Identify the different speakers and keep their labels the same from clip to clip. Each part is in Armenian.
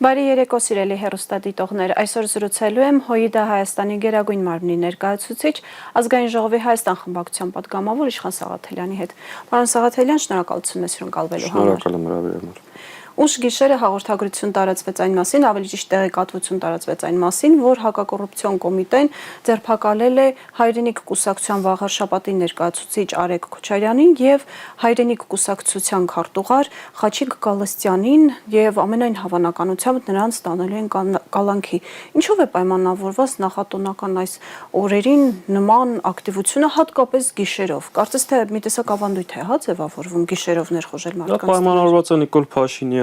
Speaker 1: Բարի երեկո սիրելի հեռուստադիտողներ, այսօր զրուցելու եմ ՀՅԴ Հայաստանի գերագույն մարմնի ներկայացուցիչ Ազգային ժողովի Հայաստան խմբակցության պատգամավոր Իշխան Սաղաթելյանի հետ։ Պարոն Սաղաթելյան, շնորհակալություն մեզ հրավիրելու համար։
Speaker 2: Շնորհակալ եմ հրավիրելու։
Speaker 1: Ուշ գիշերը հաղորդագրություն տարածվեց այն մասին, ավելի ճիշտ տեղեկատվություն տարածվեց այն մասին, որ հակակոռուպցիոն կոմիտեն ձերբակալել է Հայրենիք կուսակցության վաղարշաբաթի ներկայացուցիչ Արեգ Քոչարյանին եւ Հայրենիք կուսակցության քարտուղար Խաչիկ Գալստյանին եւ ամենայն հավանականությամբ նրանց տանելու են կալանքի։ Ինչով է պայմանավորված նախատոնական այս օրերին նման ակտիվությունը հատկապես գիշերով։ Կարծես թե մի տեսակ ավանդույթ է, հա, ձևավորվում գիշերով ներխոժել մարդկանց։
Speaker 2: Պայմանավորված է Նիկոլ Փաշինյանի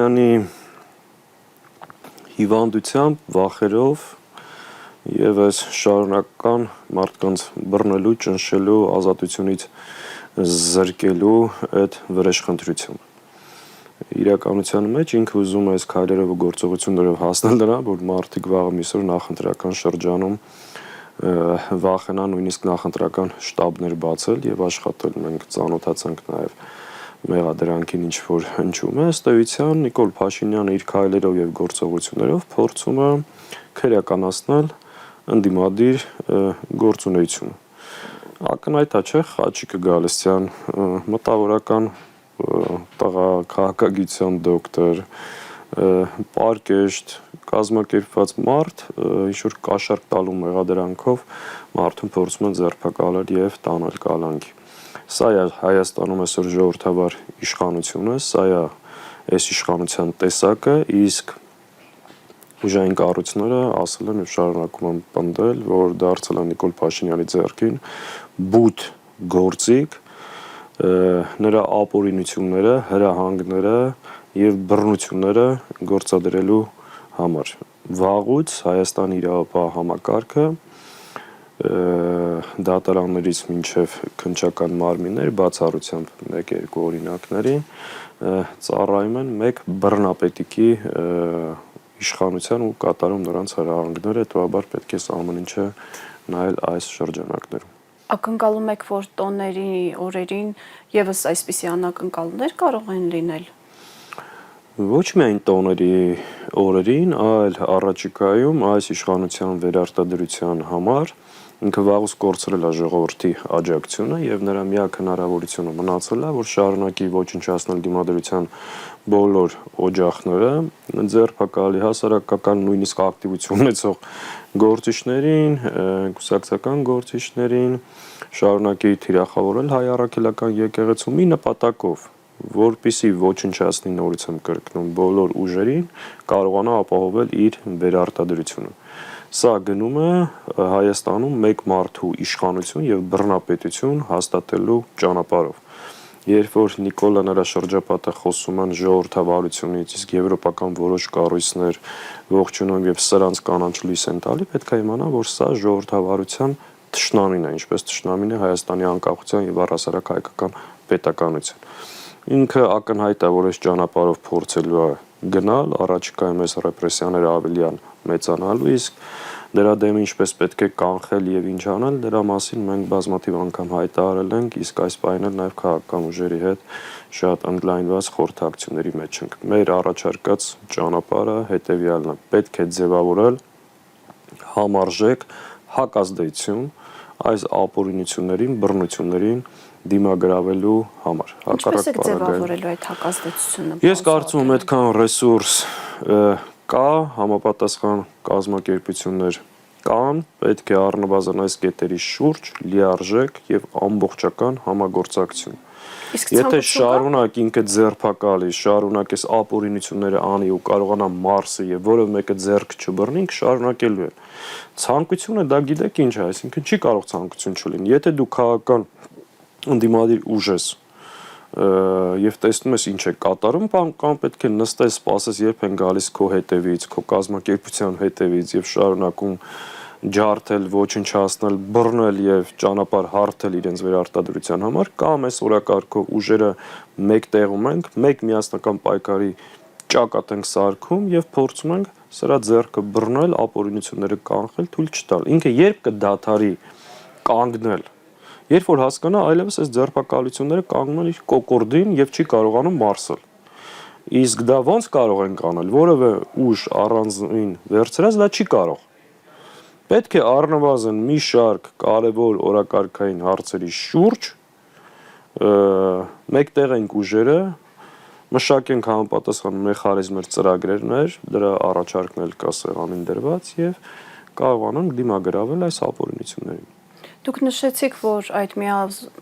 Speaker 2: հիվանդությամբ, վախերով եւ այս շարունակական մարդկանց բռնելու, ճնշելու, ազատությունից զրկելու այդ վրեժխնդրությունը։ Իրականության մեջ ինքը ուզում է այս քայլերով ու գործողություններով հասնել նրան, որ մարդիկ վաղը միսօր նախընտրական շրջանում վախենան նույնիսկ նախընտրական շտաբներ բացել եւ աշխատել։ Մենք ծանոթացանք նաեւ մեղադրանքին ինչ որ հնչում է, ըստ էության Նիկոլ Փաշինյանը իր քայլերով եւ գործողություններով փորձում է քրեականացնել ընդդիմադիր գործունեությունը։ Ակնհայտ է, չէ՞, Խաչիկ Գալստյան, մտավորական տղա, քաղաքագիտության դոկտոր, պարկեշտ, կազմակերպված մարդ, ինչ որ կաշառք տալու մեղադրանքով մարդուն փորձում են ձերբակալել եւ տանել կալանքի։ Սա է Հայաստանում այսօր ժողովրդավար իշխանությունը, սա է այս իշխանության տեսակը, իսկ ուժային կառույցները ասել են եւ շարունակում են պնդել, որ դարձել են Նիկոլ Փաշինյանի ձեռքին բութ գործիք, նրա ապօրինությունները, հրահանգները եւ բռնությունները գործադրելու համար։ Վաղուց Հայաստանի իրավապահ համակարգը դատարաններից մինչև քննչական մարմիններ բացառությամբ 1-2 օրինակների ծառայում են մեկ բռնապետիկի իշխանության ու կատարում նրանց հրահանգները, հետո պետք է ամեն ինչը նայել այս շրջանակներում։
Speaker 1: Ակնկալում եք, որ տոների օրերին եւս այսպիսի անակնկալներ կարող են լինել։
Speaker 2: Ոչ միայն տոների օրերին, այլ առաջիկայում այս իշխանության վերարտադրության համար ինքը վաղուց կորցրել է ժողովրդի աջակցությունը եւ նրա միակ հնարավորությունը մնացել է, որ շարունակի ոչնչացնել դիմադրության բոլոր օջախները, ձերբակալի հասարակական նույնիսկ ակտիվություն ունեցող գործիչներին, կուսակցական գործիչներին, շարունակի թիրախավորել հայ առաքելական եկեղեցու մի նպատակով, որպիսի ոչնչացնի նորից եմ կրկնում բոլոր ուժերին, կարողանա ապահովել իր վերարտադրությունը։ Սա գնում է Հայաստանում մեկ մարդու իշխանություն եւ բռնապետություն հաստատելու ճանապարհով։ Երբ որ Նիկոլը նրա շրջապատը խոսում են ժողովրդավարությունից, իսկ եվրոպական որոշ կառույցներ ողջունում եւ սրանց կանաչ լույս են տալի, պետք է իմանա, որ սա ժողովրդավարության թշնամին է, ինչպես թշնամին է Հայաստանի անկախության եւ առհասարակ հայկական պետականության։ Ինքը ակնհայտ է, որ այս ճանապարհով փորձելու է գնալ, առաջիկայում այս ռեպրեսիաները ավելի մեծանալու, իսկ դրա դեմ ինչպես պետք է կանխել եւ ինչ անել, դրա մասին մենք բազմաթիվ անգամ հայտարարել ենք, իսկ այս պահին էլ նաեւ քաղաքական ուժերի հետ շատ ընդլայնված խորհրդակցությունների մեջ ենք։ Մեր առաջարկած ճանապարհը հետեւյալն է. պետք է ձևավորել համարժեք հակազդեցություն այս ապօրինություններին, բռնություններին դիմագրավելու համար։
Speaker 1: Ինչպես է ձևավորելու այդ հակազդեցությունը։
Speaker 2: Ես կարծում եմ, այդքան ռեսուրս կա, համապատասխան կազմակերպություններ կան, պետք է առնվազն այս կետերի շուրջ լիարժեք եւ ամբողջական համագործակցություն։ Եթե շարունակ ինքը ձերբակալի, շարունակ այս ապօրինությունները անի ու կարողանա մարսի եւ որևէ մեկը ձեռք չբռնի, շարունակելու է։ Ցանկությունը դա գիտեք ինչ է, այսինքն չի կարող ցանկություն չլինի։ Եթե դու քաղաքական ընդդիմադիր ուժ ես եւ տեսնում ես ինչ է կատարում, կամ պետք է նստես, սպասես, երբ են գալիս քո հետևից, քո կազմակերպության հետևից եւ շարունակում ջարդել, ոչնչացնել, բռնել եւ ճանապարհ հարթել իրենց վերարտադրության համար, կամ այս օրակարգով ուժերը մեկ տեղում ենք, մեկ միասնական պայքարի ճակատ ենք սարքում եւ փորձում ենք սրա ձեռքը բռնել, ապօրինությունները կանխել, թույլ չտալ։ Ինքը երբ կդադարի կանգնել, երբ որ հասկանա այլևս այս ձերբակալությունները կանգնում են իր կոկորդին եւ չի կարողանում մարսել։ Իսկ դա ոնց կարող ենք անել, որևէ ուժ առանձին վերցրած դա չի կարող։ Պետք է առնվազն մի շարք կարևոր օրակարգային հարցերի շուրջ մեկտեղ ենք ուժերը, մշակենք համապատասխան մեխանիզմներ, ծրագրերներ, դրա առաջարկն էլ կա սեղանին դրված եւ կարողանանք դիմագրավել այս ապօրինություններին։
Speaker 1: Դուք նշեցիք, որ այդ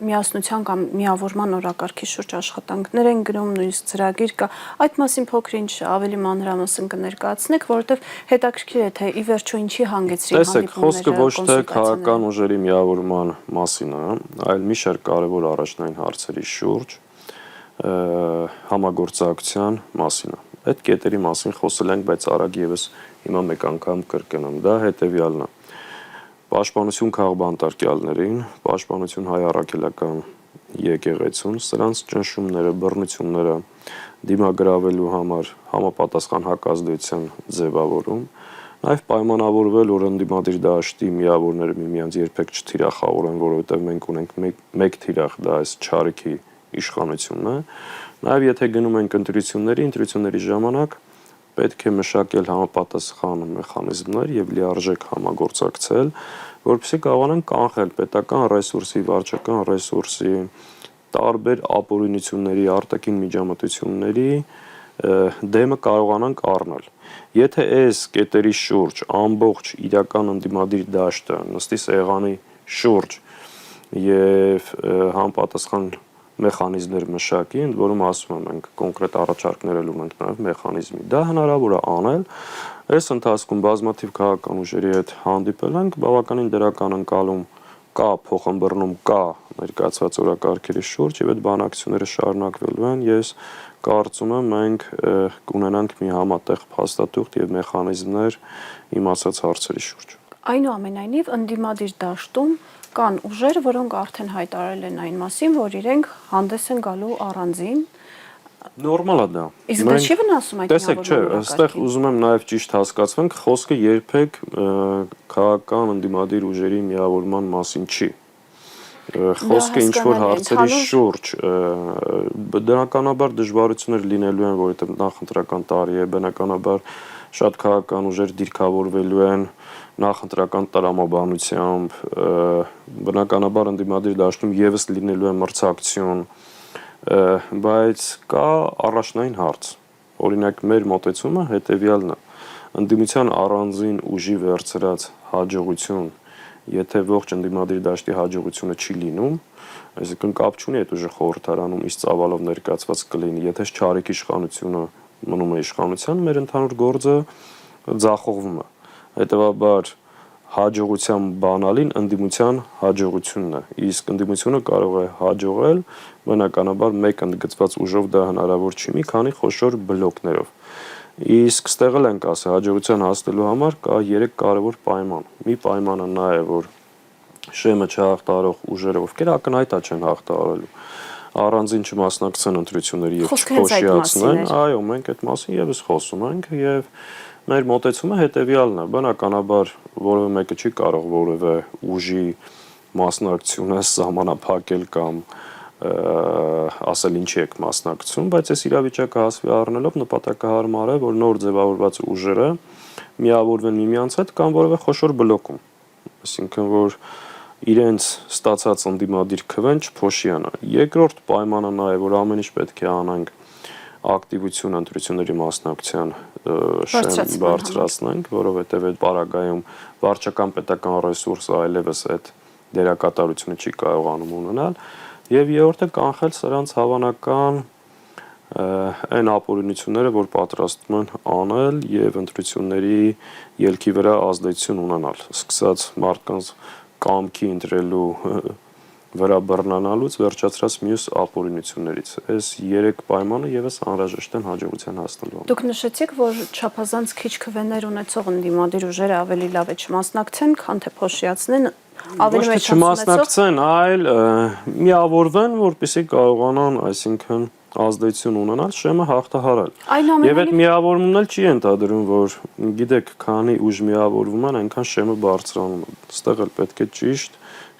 Speaker 1: միասնության կամ միավորման օրակարգի շուրջ աշխատանքներ են գնում, նույնիսկ ծրագիր կա։ Այդ մասին փոքր-ինչ ավելի մանրամասն կներկայացնեք, որովհետև հետաքրքիր է, թե ի վերջո ինչի հանգեցրին
Speaker 2: հանդիպումները։ Տեսեք, խոսքը ոչ թե քաղաքական ուժերի միավորման մասին է, այլ մի շարք կարևոր առաջնային հարցերի շուրջ համագործակցության մասին է։ Այդ կետերի մասին խոսել ենք, բայց արագ եւս հիմա մեկ անգամ կրկնեմ, դա հետեւյալն է։ Պաշտպանություն քաղբանտարկյալներին, պաշտպանություն հայ առաքելական եկեղեցուն, սրանց ճնշումները, բռնությունները դիմագրավելու համար համապատասխան հակազդեցության ձևավորում, նաև պայմանավորվել, որ ընդդիմադիր դաշտի միավորները միմյանց երբեք չթիրախավորեն, որովհետև մենք ունենք մեկ թիրախ, դա այս չարիքի իշխանությունն է, նաև եթե գնում ենք ընտրությունների ժամանակ պետք է մշակել համապատասխան մեխանիզմներ եւ լիարժեք համագործակցել, որպեսզի կարողանան կանխել պետական ռեսուրսի, վարչական ռեսուրսի, տարբեր ապօրինությունների, արտաքին միջամտությունների դեմը կարողանանք առնել։ Եթե այս կետերի շուրջ ամբողջ իրական ընդդիմադիր դաշտը նստի սեղանի շուրջ եւ համապատասխան մեխանիզմներ մշակի, ընդ որում ասում եմ, մենք կոնկրետ առաջարկներ էլ ունենք նաև մեխանիզմի։ Դա հնարավոր է անել։ Այս ընթացքում բազմաթիվ քաղաքական ուժերի հետ հանդիպել ենք, բավականին դրական ընկալում կա, փոխըմբռնում կա ներկայացված օրակարգերի շուրջ եւ այդ բանակցությունները շարունակվելու են։ Ես կարծում եմ մենք կունենանք մի համատեղ փաստաթուղթ եւ մեխանիզմներ իմ ասած հարցերի շուրջ։
Speaker 1: Այնուամենայնիվ ընդդիմադիր դաշտում կան ուժեր, որոնք արդեն հայտարարել են այն մասին, որ իրենք հանդես են գալու առանձին։
Speaker 2: Նորմալ է դա։
Speaker 1: Իսկ դա չի վնասում այդ
Speaker 2: տեսեք, չէ, այստեղ ուզում եմ նաև ճիշտ հասկացվենք, խոսքը երբեք քաղաքական ընդդիմադիր ուժերի միավորման մասին չի։ Խոսքը ինչ որ հարցերի շուրջ բնականաբար դժվարություններ լինելու են, որովհետև նախընտրական տարի է, բնականաբար շատ քաղաքական ուժեր դիրքավորվելու են նախընտրական տրամաբանությամբ, բնականաբար ընդդիմադիր դաշտում եւս լինելու է մրցակցություն, բայց կա առաջնային հարց։ Օրինակ մեր մոտեցումը հետեւյալն է. ընդդիմության առանձին ուժի վերցրած հաջողություն, եթե ողջ ընդդիմադիր դաշտի հաջողությունը չի լինում, այսինքն կապ չունի այդ ուժը խորհրդարանում իս ծավալով ներկայացված կլինի, եթե չարիք իշխանությունը մնում է իշխանության, մեր ընդհանուր գործը ձախողվում է։ Հետևաբար հաջողության բանալին ընդդիմության հաջողությունն է, իսկ ընդդիմությունը կարող է հաջողել, բնականաբար մեկ ընդգծված ուժով դա հնարավոր չի, մի քանի խոշոր բլոկներով։ Իսկ ստեղ էլ ենք ասել, հաջողության հասնելու համար կա 3 կարևոր պայման։ Մի պայմանը նա է, որ շեմը չհաղթահարող ուժերը, ովքեր ակնհայտ չեն հաղթահարելու, առանձին չմասնակցեն ընտրությունների եւ չփոշիացնեն, այո, մենք այդ մասին եւս խոսում ենք եւ մեր մոտեցումը հետեւյալն է, բնականաբար որևէ մեկը չի կարող որևէ ուժի մասնակցությունը սահմանափակել կամ ասել ինչի եք մասնակցում, բայց այս իրավիճակը հասվի առնելով նպատակահարմար է, որ նոր ձևավորված ուժերը միավորվեն միմյանց հետ կամ որևէ խոշոր բլոկում, այսինքն որ իրենց ստացած ընդդիմադիր քվեն չփոշիանա։ Երկրորդ պայմանը նա է, որ ամեն ինչ պետք է անենք ակտիվություն ընտրությունների մասնակցության շեմ բարձրացնենք, որովհետև այդ պարագայում վարչական պետական ռեսուրսը այլևս այդ դերակատարությունը չի կարողանում ունենալ, եւ երրորդը կանխել սրանց հավանական այն ապօրինությունները, որ պատրաստվում են անել եւ ընտրությունների ելքի վրա ազդեցություն ունենալ, սկսած մարդկանց կամքի ընտրելու վրա բռնանալուց վերջացրած մյուս ապօրինություններից։ Այս 3 պայմանը եւս անհրաժեշտ են հաջողության հասնելու։
Speaker 1: Դուք նշեցիք, որ չափազանց քիչ քվեներ ունեցող ընդդիմադիր ուժերը ավելի լավ է չմասնակցեն, քան թե փոշիացնեն, ավելի
Speaker 2: մեծ չմասնակցեն, այլ միավորվեն, որպեսզի կարողանան, այսինքն ազդեցություն ունենալ, շեմը հաղթահարել։ Եվ այդ միավորումն էլ չի ենթադրում, որ գիտեք, քանի ուժ միավորվում են, այնքան շեմը բարձրանում է։ Այստեղ էլ պետք է ճիշտ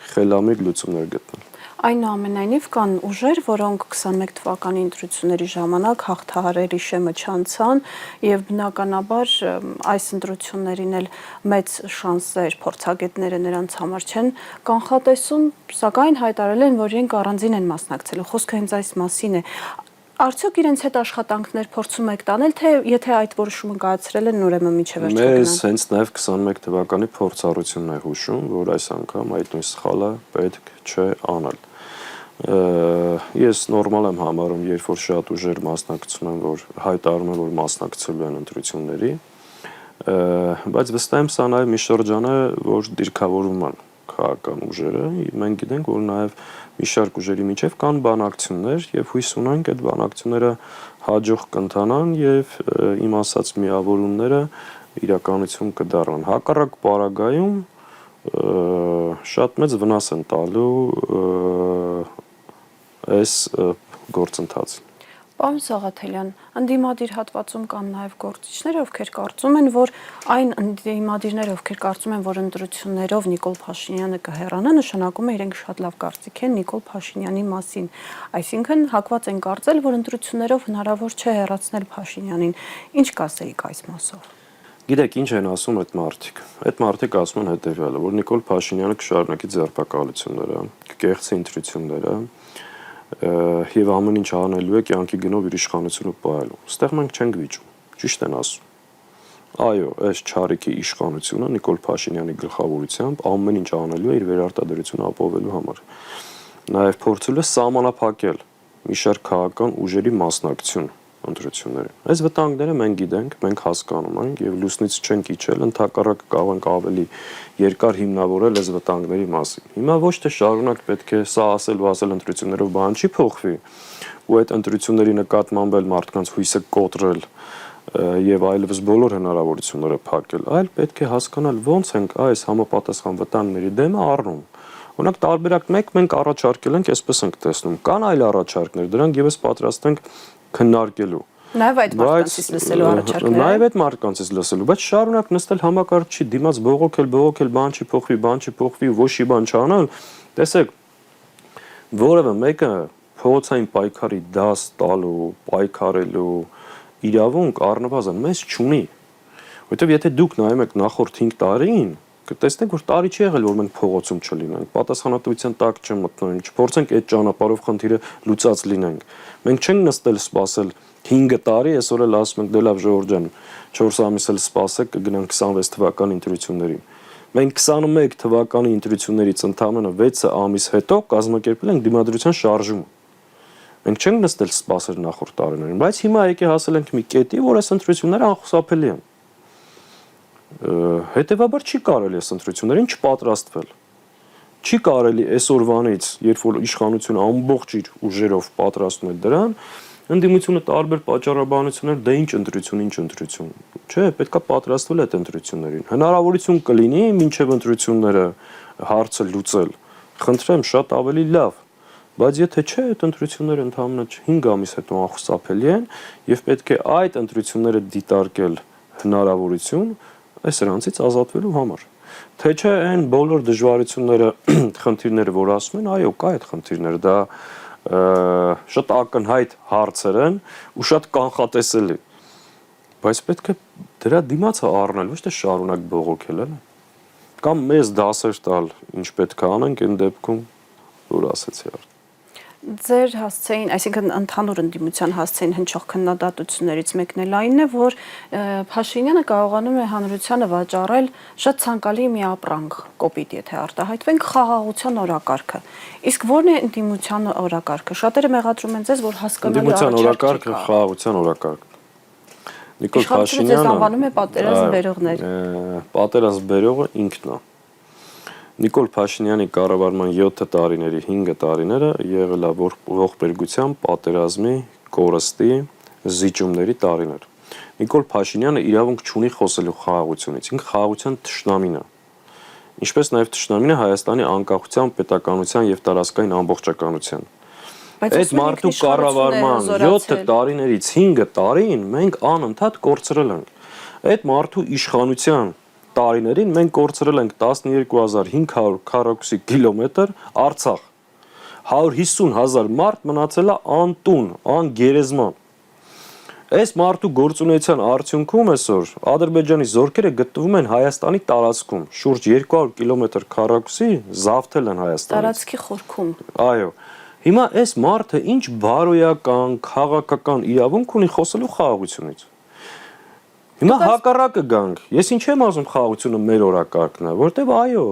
Speaker 2: խելամիտ լուծումներ գտնել։
Speaker 1: Այնուամենայնիվ կան ուժեր, որոնք 21 թվականի ընտրությունների ժամանակ հաղթահարելի շեմը չանցան եւ բնականաբար այս ընտրություններին էլ մեծ շանսեր փորձագետները նրանց համար չեն կանխատեսում, սակայն հայտարարել են, որ իրենք առանձին են մասնակցելու։ Խոսքը հենց այս մասին է։ Արդյոք իրենց հետ աշխատանքներ փորձում եք տանել, թե եթե այդ որոշումը կայացրել են, ուրեմն միջև վերջ կգնան։
Speaker 2: Մեզ հենց նաև 21 թվականի փորձառությունն է հուշում, որ այս անգամ այդ նույն սխալը պետք չէ անել։ Ես նորմալ եմ համարում, երբ որ շատ ուժեր մասնակցում են, որ հայտարարում են, որ մասնակցելու են ընտրությունների, բայց վստահ եմ, սա նաև մի շրջան է, որ դիրքավորում են քաղաքական ուժերը, մենք գիտենք, որ նաև մի շարք ուժերի միջև կան բանակցություններ եւ հույս ունենք այդ բանակցությունները հաջող կընթանան եւ իմ ասած միավորումները իրականություն կդառնան։ Հակառակ պարագայում շատ մեծ վնաս են տալու այս գործընթացին։
Speaker 1: Պարոն Սաղաթելյան, ընդդիմադիր հատվածում կան նաև գործիչներ, ովքեր կարծում են, որ այն ընդդիմադիրները, ովքեր կարծում են, որ ընտրություններով Նիկոլ Փաշինյանը կհեռանա, նշանակում է իրենք շատ լավ կարծիք են Նիկոլ Փաշինյանի մասին։ Այսինքն հակված են կարծել, որ ընտրություններով հնարավոր չէ հեռացնել Փաշինյանին։ Ինչ կասեիք այս մասով։
Speaker 2: Գիտեք, ինչ են ասում այդ մարդիկ։ Այդ մարդիկ ասում են հետևյալը, որ Նիկոլ Փաշինյանը կշարունակի ձերբակալությունները, կկեղծի ընտրությունները եւ ամեն ինչ անելու է կյանքի գնով իր իշխանությունը պահելու։ Այստեղ մենք չենք վիճում։ Ճիշտ են ասում։ Այո, այս չարիքի իշխանությունը Նիկոլ Փաշինյանի գլխավորությամբ ամեն ինչ անելու է իր վերարտադրությունը ապահովելու համար։ Նաեւ փորձել է սահմանափակել մի շարք քաղաքական ուժերի մասնակցություն ընտրություններին։ Այս վտանգները մենք գիտենք, մենք հասկանում ենք եւ լուսնից չենք իջել, ընդհակառակը կարող ենք ավելի երկար հիմնավորել այս վտանգների մասին։ Հիմա ոչ թե շարունակ պետք է սա ասել ու ասել ընտրություններով բան չի փոխվի, ու այդ ընտրությունների նկատմամբ էլ մարդկանց հույսը կոտրել եւ այլևս բոլոր հնարավորությունները փակել, այլ պետք է հասկանալ ոնց ենք այս համապատասխան վտանգների դեմը առնում։ Օրինակ տարբերակ 1 մենք առաջարկել ենք, այսպես ենք տեսնում, կան այլ առաջարկներ, դրանք եւս պատրաստ ենք քննարկելու։
Speaker 1: Նաև այդ մարդկանցից լսելու առաջարկներ։
Speaker 2: Նաև այդ մարդկանցից լսելու, բայց շարունակ նստել համակարգչի դիմաց բողոքել, բան չի փոխվի, ոչի բան չանալ։ Տեսեք, որևէ մեկը փողոցային պայքարի դաս տալու, պայքարելու իրավունք առնվազն մեզ չունի։ Որովհետև եթե դուք նայում եք նախորդ 5 տարին, կտեսնեք, որ տարի չի եղել, որ մենք փողոցում չլինենք, պատասխանատվության տակ չմտնենք, չփորձենք այդ ճանապարհով խնդիրը լուծած լինենք։ Մենք չենք նստել սպասել 5 տարի, այսօր էլ ասում ենք, դե լավ Ժողովուրդ ջան, 4 ամիս էլ սպասեք, կգնանք 26 թվականի ընտրություններին։ Մենք 21 թվականի ընտրություններից ընդամենը 6 ամիս հետո կազմակերպել ենք դիմադրության շարժումը։ Մենք չենք նստել սպասել նախորդ տարիներին, բայց հիմա եկե հասել ենք մի կետի, որ այս ընտրությունները անխուսափելի են։ Հետևաբար չի կարելի այս ընտրություններին չպատրաստվել։ Չի կարելի այսօրվանից, երբ որ իշխանությունը ամբողջ իր ուժերով պատրաստում է դրան, ընդդիմությունը տարբեր պատճառաբանություններ, դե ինչ ընտրություն։ Չէ, պետքա պատրաստվել այդ ընտրություններին։ Հնարավորություն կլինի մինչև ընտրությունները հարցը լուծել։ Խնդրեմ, շատ ավելի լավ։ Բայց եթե չէ, այդ ընտրությունները ընդհանրապես 5 ամիս հետո անխուսափելի են եւ պետք է այդ ընտրությունները դիտարկել հնարավորություն այս սրանցից ազատվելու համար։ Թե չէ այն բոլոր դժվարությունները, խնդիրները, որ ասում են, այո, կա այդ խնդիրները, դա շատ ակնհայտ հարցեր են ու շատ կանխատեսելի։ Բայց պետք է դրա դիմացը առնել, ոչ թե շարունակ բողոքել, էլի։ Կամ մեզ դասեր տալ, ինչ պետք է անենք այն դեպքում, որ ասեցի արդեն։
Speaker 1: Ձեր հասցեին, այսինքն ընդհանուր ընդդիմության հասցեին հնչող քննադատություններից մեկն էլ այնն է, որ Փաշինյանը կարողանում է հանրությանը վաճառել շատ ցանկալի մի ապրանք, կոպիտ եթե արտահայտվենք, խաղաղության օրակարգը։ Իսկ ո՞րն է ընդդիմության օրակարգը։ Շատերը մեղադրում են ձեզ, որ հասկանալի
Speaker 2: օրակարգը խաղաղության օրակարգ։ Նիկոլ Փաշինյանը
Speaker 1: անվանում է պատերազմ բերողներ։
Speaker 2: Պատերազմ բերողը ինքն է։ Նիկոլ Փաշինյանի կառավարման 7 տարիների 5 տարիները եղել է ողբերգության, պատերազմի, կորստի, զիջումների տարիներ։ Նիկոլ Փաշինյանը իրավունք չունի խոսելու խաղաղությունից, ինքը խաղաղության թշնամին է։ Ինչպես նաև թշնամին է Հայաստանի անկախության, պետականության եւ տարածքային ամբողջականության։ Այդ մարդու կառավարման 7 տարիներից 5 տարին մենք անընդհատ կորցրել ենք։ Այդ մարդու իշխանության տարիներին մենք կորցրել ենք 12500 քառակուսի կիլոմետր Արցախ։ 150,000 մարդ մնացել է անտուն, անգերեզման։ Այս մարդու գործունեության արդյունքում այսօր Ադրբեջանի զորքերը գտնվում են Հայաստանի տարածքում, շուրջ 200 կիլոմետր քառակուսի զավթել են Հայաստանից։
Speaker 1: Տարածքի խորքում։
Speaker 2: Այո։ Հիմա այս մարդը ինչ բարոյական, քաղաքական իրավունք ունի խոսելու խաղաղությունից։ Հիմա հակառակը գանք։ Ես ինչ եմ ասում խաղաղությունը մեր օրակարգն է, որտեվ այո,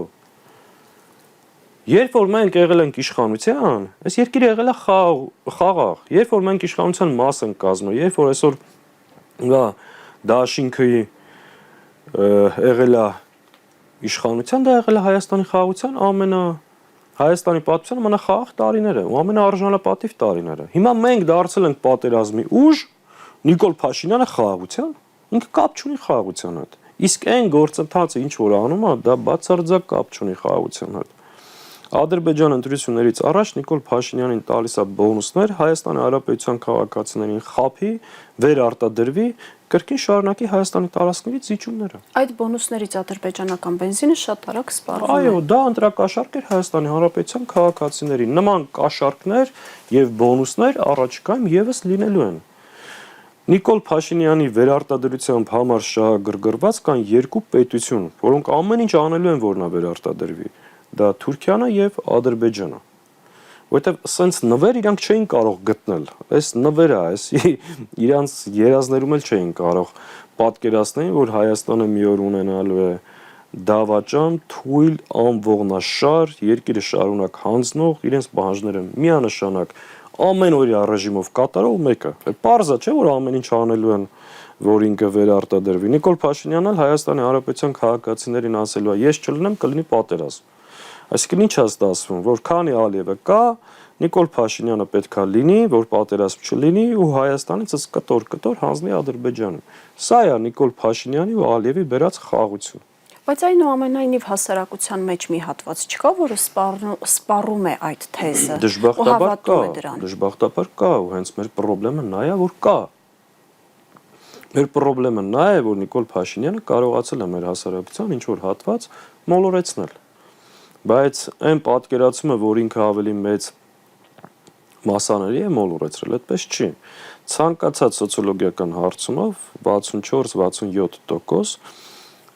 Speaker 2: երբ որ մենք եղել ենք իշխանության, այս երկիրը եղել է խաղաղ, երբ որ մենք իշխանության մաս ենք կազմել, երբ որ այսօր դաշինքի եղել է իշխանության, դա եղել է Հայաստանի խաղաղության Հայաստանի պատմության ամենախաղաղ տարիները ու ամենաարժանապատիվ տարիները։ Հիմա մենք դարձել ենք պատերազմի ուժ, Նիկոլ Փաշինյանը խաղաղության, ինքը կապ չունի խաղաղության հետ։ Իսկ այն գործընթացը ինչ որ անում է, դա բացարձակ կապ չունի խաղաղության հետ։ Ադրբեջան ընտրություններից առաջ Նիկոլ Փաշինյանին տալիս է բոնուսներ Հայաստանի Հանրապետության քաղաքացիներին խափի, վերարտադրվի, կրկին շարունակի Հայաստանի տարածքներից զիջումները։
Speaker 1: Այդ բոնուսներից ադրբեջանական բենզինը շատ արագ սպառվում է։
Speaker 2: Այո, դա ընտրակաշառք էր Հայաստանի Հանրապետության քաղաքացիներին։ Նման կաշառքներ եւ բոնուսներ առաջիկայում եւս լինելու են։ Նիկոլ Փաշինյանի վերարտադրությամբ համար շահագրգռված կան երկու պետություն, որոնք ամեն ինչ անելու են, որ նա վերարտադրվի։ Դա Թուրքիան եւ Ադրբեջանը։ Որտեւ սենց նվեր իրանք չէին կարող գտնել։ Այս նվերը, այս իրանց երազներում էլ չէին կարող պատկերացնել, որ Հայաստանը մի օր ունենալու է դավաճան, թույլ, անողնաշար, երկիրը շարունակ հանձնող, իրենց պահանջները միանշանակ ամեն օրյա ռեժիմով կատարող մեկը։ Պարզ է, չէ՞ որ ամեն ինչ անելու են, որ ինքը վերարտադրվի։ Նիկոլ Փաշինյանն էլ Հայաստանի Հանրապետության քաղաքացիներին ասելու է, ես չլինեմ, կլինի պատերազմ։ Այսինքն ինչ է ստացվում, որ քանի Ալիևը կա, Նիկոլ Փաշինյանը պետքա լինի, որ պատերազմ չլինի ու Հայաստանից կտոր հանձնի Ադրբեջանին։ Սա է Նիկոլ Փաշինյանի ու Ալիևի բերած խաղաղություն։
Speaker 1: Բայց այնուամենայնիվ հասարակության մեջ մի հատված չկա, որը սպառում է այդ թեզը։
Speaker 2: Դժբախտաբար կա, ու հենց մեր խնդրեմը նա է, որ կա։ Մեր խնդրեմը նա է, որ Նիկոլ Փաշինյանը կարողացել է մեր հասարակության ինչ որ հատված մոլորեցնել։ Բայց այն պատկերացումը, որ ինքը ավելի մեծ մասաների է մոլորեցրել, այդպես չի։ Ցանկացած սոցիոլոգիական հարցումով 64-67%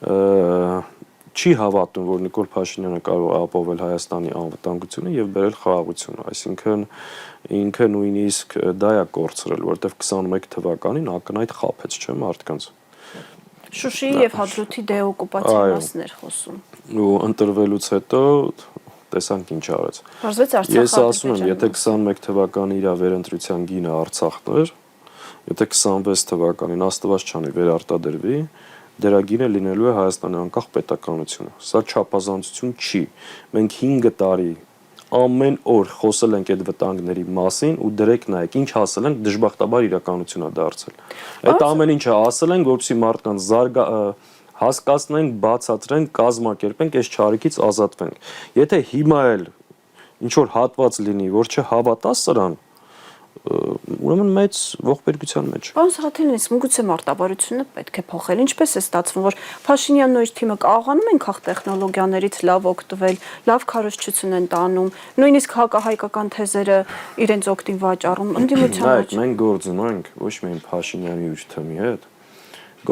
Speaker 2: չի հավատում, որ Նիկոլ Փաշինյանը կարող է ապահովել Հայաստանի անվտանգությունը եւ բերել խաղաղություն, այսինքն ինքը նույնիսկ դա է կորցրել, որտեվ 21 թվականին ակնհայտ խաբեց, չէ՞ մարդկանց։
Speaker 1: Շուշիի եւ Հադրութի դեօկուպացիոնացներ խոսում։
Speaker 2: Ու ընտրվելուց հետո տեսանք ինչ արեց։ Ես ասում եմ, եթե 21 թվականի իր վերընտրության գինը Արցախն էր, եթե 26 թվականին աստված չանի վերարտադրվի, դրա գինը լինելու է Հայաստանի անկախ պետականությունը։ Սա չափազանցություն չի։ Մենք 5 տարի ամեն օր խոսել ենք այդ վտանգների մասին ու դրեք նայեք, ինչ ասել ենք, դժբախտաբար իրականություն է դարձել։ Այդ ամեն ինչը ասել ենք, որպեսզի մարդկանց հասկացնենք, բացատրենք, կազմակերպենք, այս չարիքից ազատվենք։ Եթե հիմա էլ ինչ որ հատված լինի, որ չհավատա սրան, ուրեմն մեծ ողբերգության մեջ։
Speaker 1: Պարոն Սաղաթելյան, միգուցե մարտավարությունը պետք է փոխել։ Ինչպես է ստացվում, որ Փաշինյանն ու իր թիմը կարողանում են քաղտեխնոլոգիաներից լավ օգտվել, լավ քարոզչություն են տանում, նույնիսկ հակահայկական թեզերը իրենց օգտին վաճառում, ընդդիմության մեջ։
Speaker 2: Մենք գործ ունենք ոչ միայն Փաշինյանի ու իր թիմի հետ,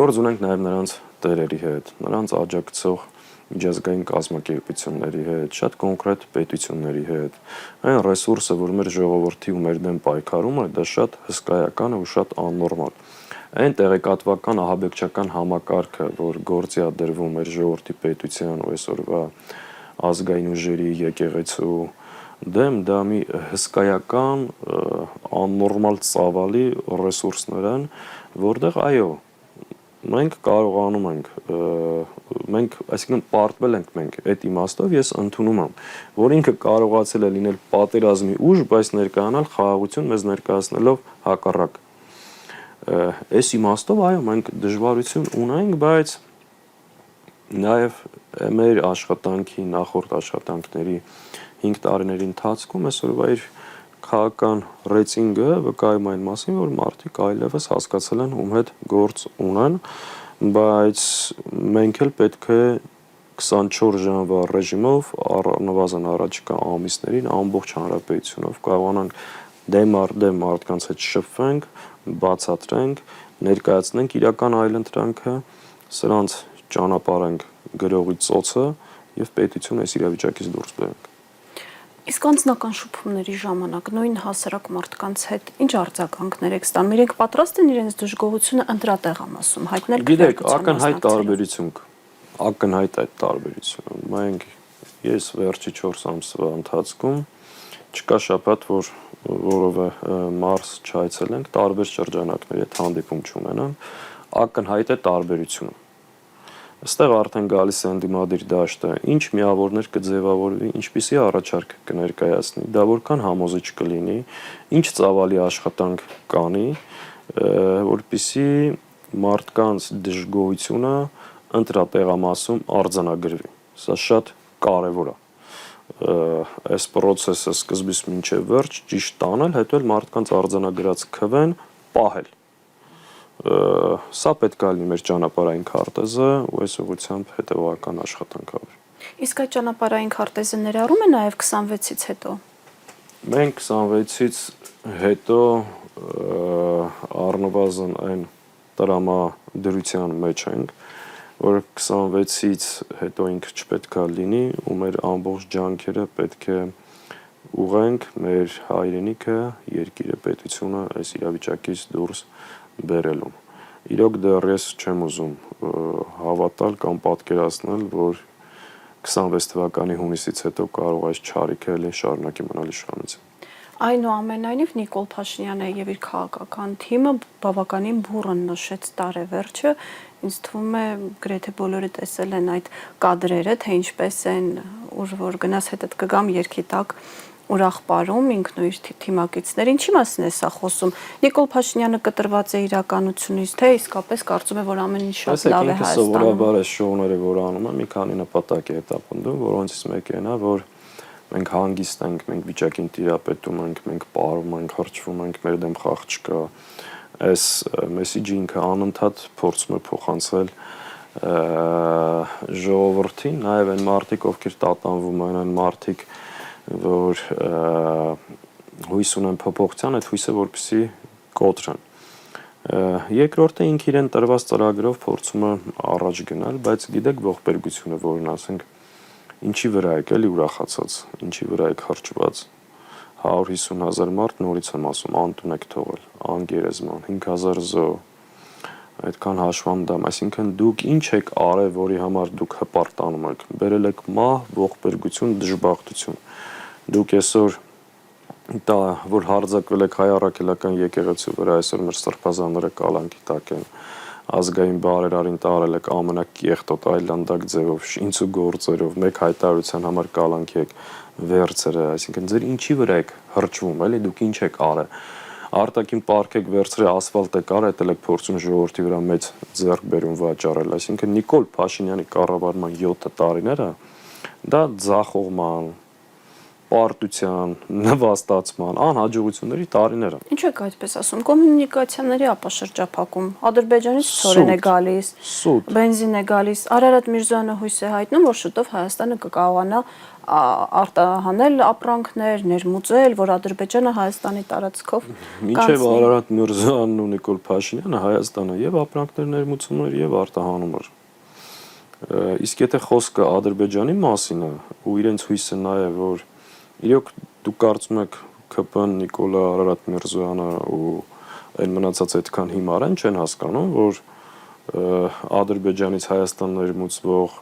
Speaker 2: գործ ունենք նաև նրանց տերերի հետ, նրանց աջակցող միջազգային կազմակերպությունների հետ, շատ կոնկրետ պետությունների հետ։ Այն ռեսուրսը, որ մեր ժողովրդի ու մեր դեմ պայքարում է, դա շատ հսկայական է ու շատ աննորմալ։ Այն տեղեկատվական ահաբեկչական համակարգը, որ գործի է դրվում մեր ժողովրդի պետության ու այսօրվա ազգային ուժերի եկեղեցու դեմ, դա մի հսկայական աննորմալ ծավալի ռեսուրսներ են, որտեղ այո, մենք կարողանում ենք, մենք այսինքն պարտվել ենք մենք այդ իմաստով, ես ընդունում եմ, որ ինքը կարողացել է լինել պատերազմի ուժ, բայց ներկայանալ խաղաղություն մեզ ներկայացնելով հակառակ։ Այս իմաստով այո, մենք դժվարություն ունենք, բայց նաև մեր աշխատանքի, նախորդ աշխատանքների 5 տարիների ընթացքում այսօրվա իր քաղաքական ռեյտինգը վկայում այն մասին, որ մարդիկ այլևս հասկացել են ում հետ գործ ունեն, բայց մենք էլ պետք է 24 ժամվա ռեժիմով առնվազն առաջիկա ամիսներին ամբողջ հանրապետությունով կարողանանք դեմ առ դեմ մարդկանց հետ շփվենք, բացատրենք, ներկայացնենք իրական այլընտրանքը, սրանց ճանապարհենք գրողի ծոցը եւ պետությունը այս իրավիճակից դուրս բերենք։
Speaker 1: Իսկ անձնական շփումների ժամանակ նույն հասարակ մարդկանց հետ ինչ արձագանքներ եք ստանում։ Իրենք պատրաստ են իրենց դժգոհությունը ընտրատեղամ ասում, հայտնել։
Speaker 2: Գիտեք, ակնհայտ տարբերություն կա։ Ակնհայտ այդ տարբերությունը։ Մենք ես վերջի 4 ամսվա ընթացքում չկա շաբաթ, որ որովը մարզ չայցելենք, տարբեր շրջանակների հետ հանդիպում չունենանք, ակնհայտ է տարբերությունը։ Այստեղ արդեն գալիս է ընդդիմադիր դաշտը, ինչ միավորներ կձևավորվի, ինչպիսի առաջարկ կներկայացնի, դա որքան համոզիչ կլինի, ինչ ծավալի աշխատանք կանի, որպեսզի մարդկանց դժգոհությունը ընտրատեղամասում արձանագրվի։ Սա շատ կարևոր է։ Այս process-ը սկզբից մինչև վերջ ճիշտ տանել, հետո էլ մարդկանց արձանագրած քվեն պահել։ Սա պետք է լինի մեր ճանապարհային քարտեզը ու այս ուղղությամբ հետևողական աշխատանք արվի։
Speaker 1: Իսկ այդ ճանապարհային քարտեզը ներառում է նաև 26-ից հետո։
Speaker 2: Մենք 26-ից հետո առնվազն այն տրամադրության մեջ ենք, որ 26-ից հետո ինքը չպետք է լինի ու մեր ամբողջ ջանքերը պետք է ուղենք մեր հայրենիքը, երկիրը, պետությունը այս իրավիճակից դուրս բերելուն։ Իրոք դեռ ես չեմ ուզում հավատալ կամ պատկերացնել, որ 26 թվականի հունիսից հետո կարող այս չարիքը էլի շարունակի մնալ իշխանության։
Speaker 1: Այնուամենայնիվ Նիկոլ Փաշինյանը եւ իր քաղաքական թիմը բավականին բուռն նշեց տարեվերջը, ինձ թվում է գրեթե բոլորը տեսել են այդ կադրերը, թե ինչպես են ուր որ գնաս հետդ կգամ երկի տակ ուրախ պարում ինքն ու իր թիմակիցներ, ինչի մասին է սա խոսում։ Նիկոլ Փաշինյանը կտրված է իրականությունից, թե իսկապես կարծում է, որ ամեն ինչ շատ լավ է Հայաստանում։
Speaker 2: Սովորաբար այս շոուները, որ անում եմ, մի քանի նպատակ է հետապնդում, որոնցից մեկը նա, որ մենք հանգիստ ենք, մենք վիճակին տիրապետում ենք, մենք պարում ենք, հրճվում ենք, մեր դեմ խաղ չկա։ Այս մեսիջը ինքը անընդհատ փորձում է փոխանցել ժողովրդին, նաև այն մարդիկ, ովքեր տատանվում են, այն մարդիկ, որ հույս ունեն փոփոխության, այդ հույսը որպեսզի կոտրեն։ Երկրորդը ինքը իրեն տրված ծրագրով փորձում է առաջ գնալ, բայց գիտեք ողբերգությունը, որն ասենք ինչի վրա եք էլի ուրախացած, ինչի վրա եք հրճված, 150,000 մարդ նորից եմ ասում, անտուն եք թողել, անգերեզման, 5,000 զո, այդքան հաշվանդամ, այսինքն դուք ինչ եք արել, որի համար դուք հպարտանում եք, բերել եք մահ, ողբերգություն, դժբախտություն, դուք այսօր դա, որ հարձակվել եք հայ առաքելական եկեղեցու վրա, այսօր մեր սրբազանները կալանքի տակ են, ազգային բարերարին տարել եք ամենակեղտոտ այլանդակ ձևով, շինց ու գործերով, մեկ հայտարարության համար կալանքի եք վերցրել, այսինքն ձեր ինչի վրա եք հրճվում, էլի դուք ինչ եք արել, արտաքին պարկ եք վերցրել, ասֆալտ եք արել, այդել եք փորձում ժողովրդի վրա մեծ ձեռքբերում վաճառել, այսինքն Նիկոլ Փաշինյանի կառավարման 7 տարիները դա ձախողման, պարտության, նվաստացման, անհաջողությունների տարիներ են։
Speaker 1: Ինչ եք այդպես ասում, կոմունիկացիաների ապաշրջափակում, Ադրբեջանից ցորեն է գալիս, բենզին է գալիս, Արարատ Միրզոյանը հույս է հայտնում, որ շուտով Հայաստանը կկարողանա արտահանել ապրանքներ, ներմուծել, որ Ադրբեջանը Հայաստանի տարածքով
Speaker 2: մինչև Արարատ Միրզոյանն ու Նիկոլ Փաշինյանը Հայաստանը եւ ապրանքներ ներմուծում էր եւ արտահանում էր։ Իսկ եթե խոսքը Ադրբեջանի մասին է ու իրենց հույսը նա է, որ իրոք դուք կարծում եք ԿՊ-ն Նիկոլա Արարատ Միրզոյանը ու այն մնացած այդքան հիմար չեն հասկանում, որ Ադրբեջանից Հայաստան ներմուծվող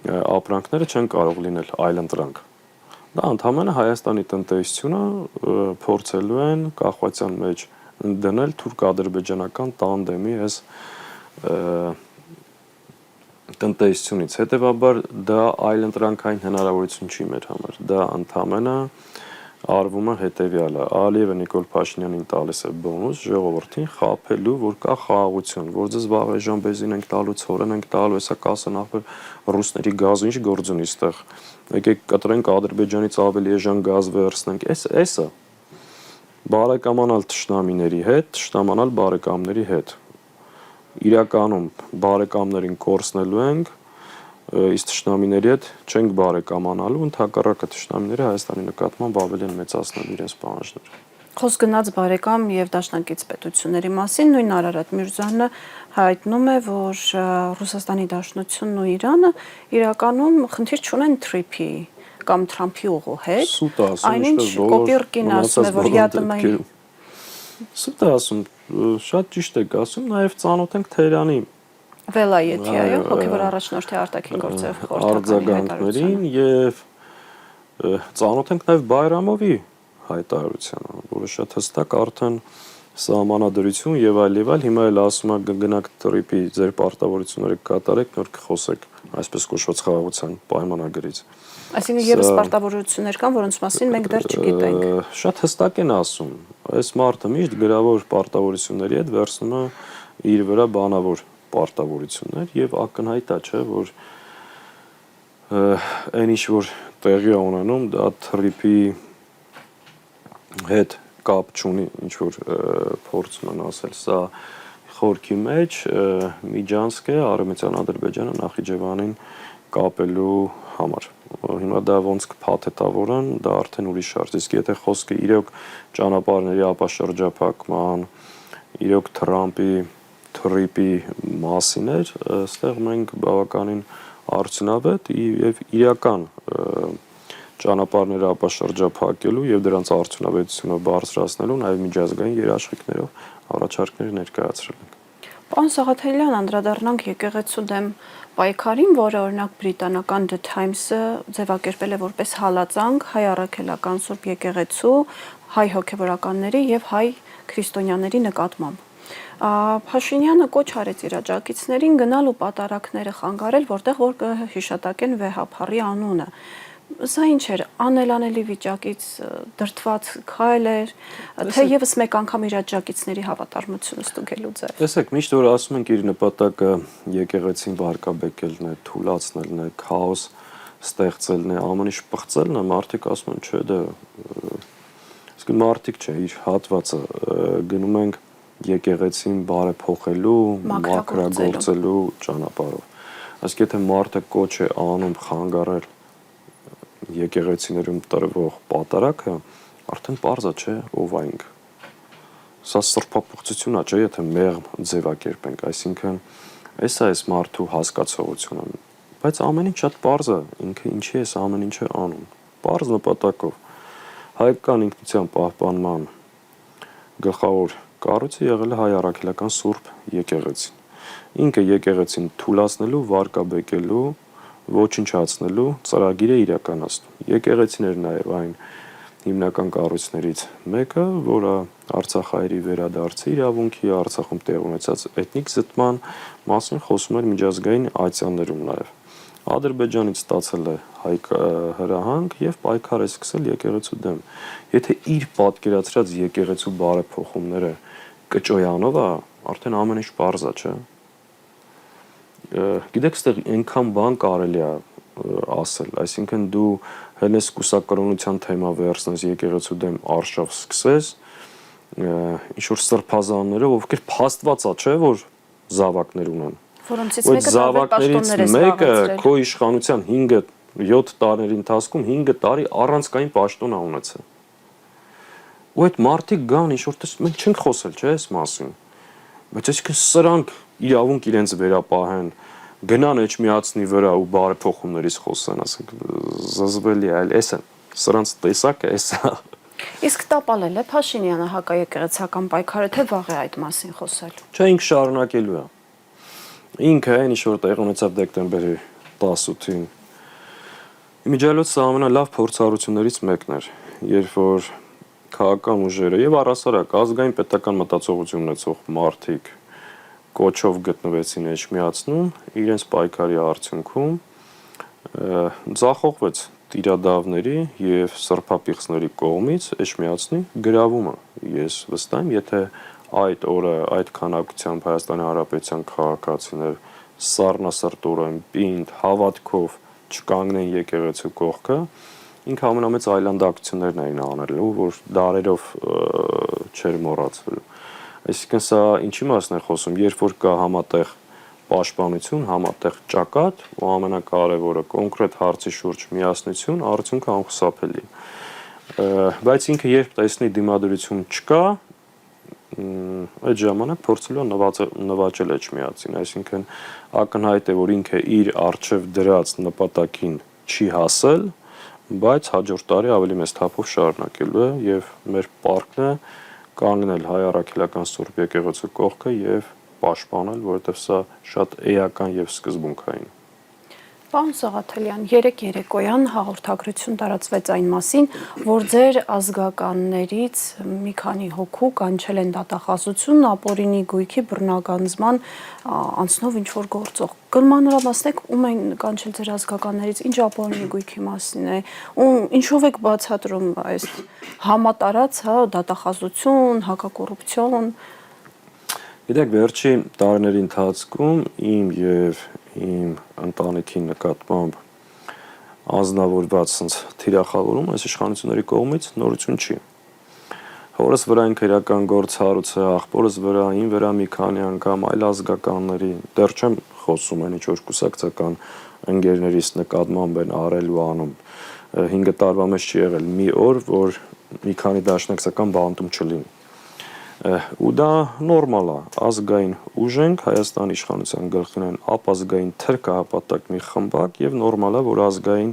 Speaker 2: ապրանքները չեն կարող լինել այլընտրանք։ Դա ընդհանրապես Հայաստանի տնտեսությունը փորձելու են կախվածության մեջ դնել թուրք-ադրբեջանական տանդեմի այս տնտեսությունից, հետևաբար դա այլընտրանքային հնարավորություն չի մեր համար, դա ընդհանրապես արվում է հետևյալը, Ալիևը Նիկոլ Փաշինյանին տալիս է բոնուս ժողովրդին խաբելու, որ կա խաղաղություն, որ ձեզ վաղ էժան բենզին ենք տալու, ցորեն ենք տալու, հեսա կասեն ախր ռուսների գազը ինչ գործ ունի այստեղ, եկեք կտրենք Ադրբեջանից ավելի էժան գազ վերցնենք, էսը բարեկամանալ թշնամիների հետ, թշնամանալ բարեկամների հետ, իրականում բարեկամներին կորցնելու ենք, իսկ թշնամիների հետ չենք բարեկամանալու, ընդհակառակը թշնամիները Հայաստանի նկատմամբ ավելի են մեծացնել իրենց պահանջները։
Speaker 1: Խոսք գնաց բարեկամ եւ դաշնակից պետությունների մասին, նույն Արարատ Միրզյանը հայտնում է, որ Ռուսաստանի Դաշնությունն ու Իրանը իրականում խնդիր չունեն TTIP-ի կամ Թրամփի ուղու հետ։
Speaker 2: Սուտ ասում,
Speaker 1: այնինչ Կոպիրկին ասում է, որ ԵԱՏՄ-ի
Speaker 2: Սուտ ասում, շատ ճիշտ եք ասում, նաև ծանոթ ենք Թեհրանի
Speaker 1: Վելայեթի, այո, հոգևոր առաջնորդի արտաքին գործերով
Speaker 2: արձագանքներին եւ ծանոթ ենք նաև Բայրամովի հայտարարությանը, որը շատ հստակ արդեն սահմանադրություն եւ այլ հիմա էլ ասում է գնանք TTIP-ի ձեր պարտավորությունները կատարեք, նոր կխոսեք այսպես կոչված խաղաղության պայմանագրից։
Speaker 1: Այսինքն եւս պարտավորություններ կան, որոնց մասին մենք դեռ չգիտենք։
Speaker 2: Շատ հստակ են ասում, այս մարդը միշտ գրավոր պարտավորությունների հետ վերցնում է իր վրա բանավոր պարտավորություններ եւ ակնհայտ է, չէ, որ այն ինչ որ տեղի է ունենում, դա TTIP-ի հետ կապ չունի, ինչ որ փորձում են ասել, սա խորքի մեջ միջանցք է Արևմտյան Ադրբեջանը Նախիջևանին կապելու համար։ Հիմա դա ոնց կփաթեթավորեն, դա արդեն ուրիշ հարց։ Իսկ եթե խոսքը իրոք ճանապարհների ապաշրջափակման, իրոք Թրամփի TTIP-ի մասին էր, այստեղ մենք բավականին արդյունավետ եւ իրական ճանապարհները ապաշրջափակելու եւ դրանց արդյունավետությունը բարձրացնելու նաեւ միջազգային երաշխիքներով առաջարկներ ներկայացրել ենք։
Speaker 1: Պարոն Սաղաթելյան, անդրադառնանք եկեղեցու դեմ պայքարին, որը օրինակ բրիտանական The Times-ը ձևակերպել է որպես հալածանք հայ առաքելական Սուրբ եկեղեցու, հայ հոգևորականների եւ հայ քրիստոնյաների նկատմամբ։ Փաշինյանը կոչ արեց իր աջակիցներին գնալ ու պատարակները խանգարել, որտեղ որ կհիշատակեն վեհափառի անունը։ Սա ինչ էր, անելանելի վիճակից դրդված քայլ էր, թե եւս մեկ անգամ իր աջակիցների հավատարմությունը ստուգելու ձև։
Speaker 2: Տեսեք, միշտ որ ասում ենք իր նպատակը եկեղեցին վարկաբեկելն է, թուլացնելն է, քաոս ստեղծելն է, ամեն ինչ պղծելն է, մարդիկ ասում են, չէ, դա իսկ մարդիկ չէ, իր հատվածը գնում ենք եկեղեցին բարեփոխելու, մաքրագործելու ճանապարհով։ Իսկ եթե մարդը կոչ է անում խանգարել եկեղեցիներում տրվող պատարակը, արդեն պարզ է, չէ, ով այնք։ Սա սրբապղծություն է, չէ, եթե մեղմ ձևակերպենք, այսինքն այս է այս մարդու հասկացողությունը։ Բայց ամեն ինչ շատ պարզ է, ինքը ինչի է ամեն ինչը անում։ Պարզ նպատակով հայկական ինքնության պահպանման գլխավոր կառույցը եղել է հայ առաքելական Սուրբ եկեղեցին։ Ինքը եկեղեցին թուլացնելու, վարկաբեկելու, ոչնչացնելու ծրագիր է իրականացնում։ Եկեղեցին էր նաև այն հիմնական կառույցներից մեկը, որը Արցախայրի վերադարձի իրավունքի, Արցախում տեղ ունեցած էթնիկ զտման մասին խոսում էր միջազգային ատյաններում նաև։ Ադրբեջանից ստացել է հրահանգ եւ պայքար է սկսել եկեղեցու դեմ։ Եթե իր պատկերացրած եկեղեցու բարեփոխումները կճոյանով է, արդեն ամեն ինչ պարզ է, չէ։ Գիտեք, այստեղ այնքան բան կարելի է ասել, այսինքն դու հենց կուսակրոնության թեմա վերցնես եկեղեցու դեմ արշավ սկսես, ինչ որ սրբազաններով, ովքեր փաստված է, չէ, որ զավակներ ունեն։
Speaker 1: Որոնցից մեկը զավակներից
Speaker 2: մեկը քո իշխանության 5-7 տարիների ընթացքում 5 տարի առանցքային պաշտոն է ունեցել։ Ու այդ մարդիկ գան, ինչ որ մենք չենք խոսել, չէ, այս մասին։ Բայց այսինքն սրանք իրավունք իրենց վերապահեն, գնան Էջմիածնի վրա ու բարեփոխումներից խոսեն, ասենք զզվելի է, այլ էս են։ Սրանց տեսակը էս է։
Speaker 1: Իսկ տապալել է Փաշինյանը հակաեկեղեցական պայքարը, թե վաղ է այդ մասին խոսել։
Speaker 2: Չէ, ինքը շարունակելու է։ Ինքը այն ինչ որ տեղ ունեցավ դեկտեմբերի 18-ին։ Իմիջիալոց սա ամենալավ փորձառություններից մեկն էր, երբ որ քաղաքական ուժերը եւ առասարակ ազգային պետական մտածողություն ունեցող մարդիկ կոչով գտնվեցին Էջմիածնում, իրենց պայքարի արդյունքում ձախողվեց տիրադավների եւ սրբապիղծների կողմից Էջմիածնի գրավումը։ Ես վստահ եմ, եթե այդ օրը այդ քանակությամբ Հայաստանի Հանրապետության քաղաքացիներ սառնասրտորեն, պինդ, հավատքով չկանգնեն եկեղեցու կողքը, ինքը ամենամեծ այլանդակություններն էին անելու, որ դարերով չէր մոռացվելու։ Այսինքն սա ինչի մասն է խոսում, երբ որ կա համատեղ պաշտպանություն, համատեղ ճակատ ու ամենակարևորը կոնկրետ հարցի շուրջ միասնություն, արդյունքը անխուսափելի է։ Բայց ինքը երբ տեսնի դիմադրություն չկա, այդ ժամանակ փորձելու նվաճել Էջմիածին, այսինքն ակնհայտ է, որ ինքը իր արժև դրած նպատակին չի հասել, բայց հաջորդ տարի ավելի մեծ թափով շարունակելու է եւ մեր պարկն է կանգնել հայ առաքելական Սուրբ եկեղեցու կողքը եւ պաշտպանել, որովհետեւ սա շատ էական եւ սկզբունքային։
Speaker 1: Պարոն Սաղաթելյան, երեք երեկոյան հաղորդագրություն տարածվեց այն մասին, որ ձեր ազգականներից մի քանի հոգու կանչել են դատախազություն ապօրինի գույքի բռնագանձման անցնով ինչ-որ գործող։ Կմանրամասնեք, ում են կանչել ձեր ազգականներից, ինչ ապօրինի գույքի մասին է, ու ինչով եք բացատրում այս համատարած դատախազություն, հակակոռուպցիոն։
Speaker 2: Գիտեք, վերջի տարիների ընթացքում իմ եւ իմ ընտանիքի նկատմամբ անձնավորված թիրախավորում այս իշխանությունների կողմից նորություն չի։ Հորս վրա ինքերական գործ հարուցը, աղբորս վրա, ին վրա մի քանի անգամ այլ ազգականների, դեռ չեմ խոսում այն ինչ-որ կուսակցական ընկերներիս նկատմամբ են արել ու անում։ 5 տարվա մեջ չի եղել մի օր, որ մի քանի դաշնակցական բանտում չլինի։ Ու դա նորմալ է, ազգային ուժ ենք, Հայաստանի իշխանության գլխին են ապազգային թրքահապատակ մի խմբակ եւ նորմալ է, որ ազգային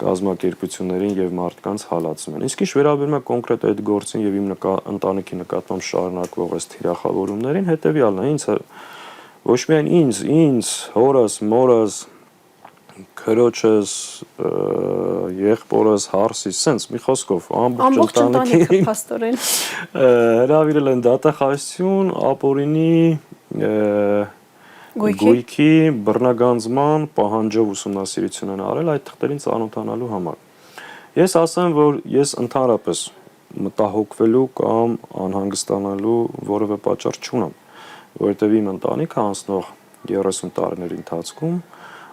Speaker 2: կազմակերպություններին եւ մարդկանց հալածում են։ Իսկ ինչ վերաբերում է կոնկրետ այդ գործին եւ իմ ընտանիքի նկատմամբ շարունակվող այս թիրախավորումներին, հետեւյալն է, ինձ ոչ միայն ինձ, հորս, մորս, քրոջս, եղբորս, հարսիս, սենց մի խոսքով ամբողջ ընտանիքը
Speaker 1: փաստորեն
Speaker 2: հրավիրել են դատախազություն ապօրինի գույքի բռնագանձման պահանջով ուսումնասիրություն են արել այդ թղթերին ծանոթանալու համար։ Ես ասեմ, որ ես ընդհանրապես մտահոգվելու կամ անհանգստանալու որևէ պատճառ չունեմ, որովհետև իմ ընտանիքը անցնող 30 տարիների ընթացքում